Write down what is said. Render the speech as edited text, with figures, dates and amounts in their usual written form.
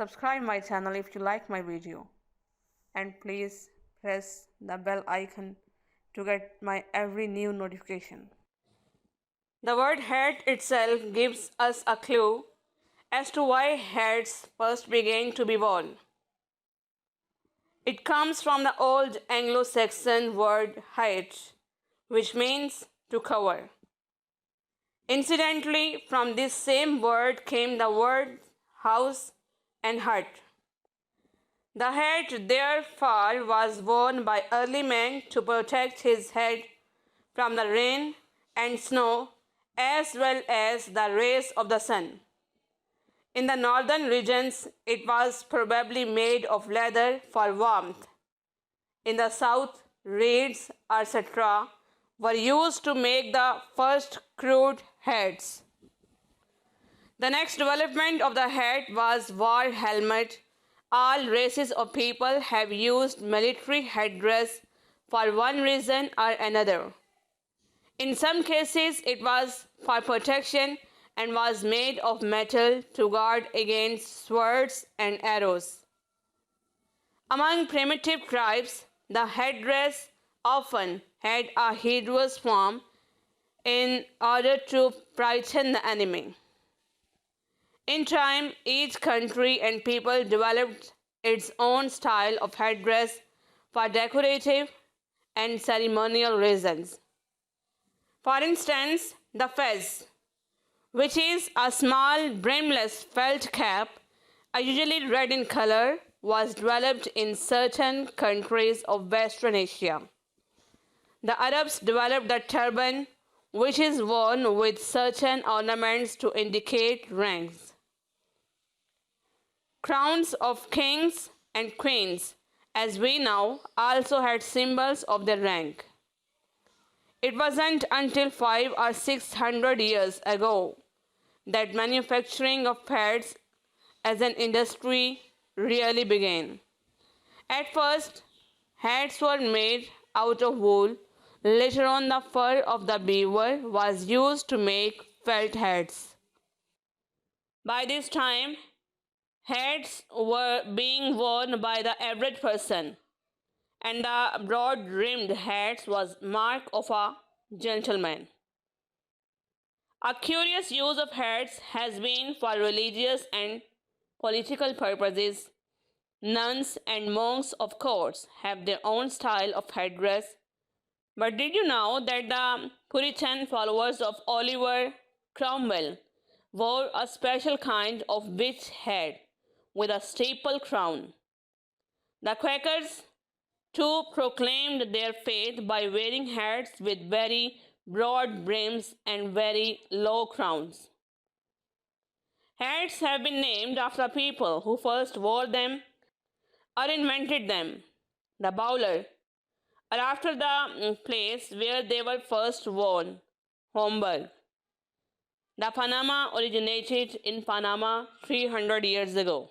Subscribe my channel if you like my video, and please press the bell icon to get my every new notification. The word hat itself gives us a clue as to why hats first began to be worn. It comes from the old Anglo-Saxon word hat, which means to cover. Incidentally, from this same word came the word house and hut. The hat, therefore, was worn by early man to protect his head from the rain and snow as well as the rays of the sun. In the northern regions, it was probably made of leather for warmth. In the south, reeds, etc., were used to make the first crude hats. The next development of the hat was war helmet. All races of people have used military headdress for one reason or another. In some cases, it was for protection and was made of metal to guard against swords and arrows. Among primitive tribes, the headdress often had a hideous form in order to frighten the enemy. In time, each country and people developed its own style of headdress for decorative and ceremonial reasons. For instance, the fez, which is a small brimless felt cap, usually red in color, was developed in certain countries of Western Asia. The Arabs developed the turban, which is worn with certain ornaments to indicate ranks. Crowns of kings and queens, as we know, also had symbols of their rank. It wasn't until 500 or 600 years ago that manufacturing of hats as an industry really began. At first, hats were made out of wool. Later on, the fur of the beaver was used to make felt hats. By this time, hats were being worn by the average person, and the broad-brimmed hats was mark of a gentleman. A curious use of hats has been for religious and political purposes. Nuns and monks, of course, have their own style of headdress. But did you know that the Puritan followers of Oliver Cromwell wore a special kind of witch hat with a steeple crown? The Quakers, too, proclaimed their faith by wearing hats with very broad brims and very low crowns. Hats have been named after people who first wore them or invented them. The bowler, or after the place where they were first worn, Homburg. The Panama originated in Panama 300 years ago.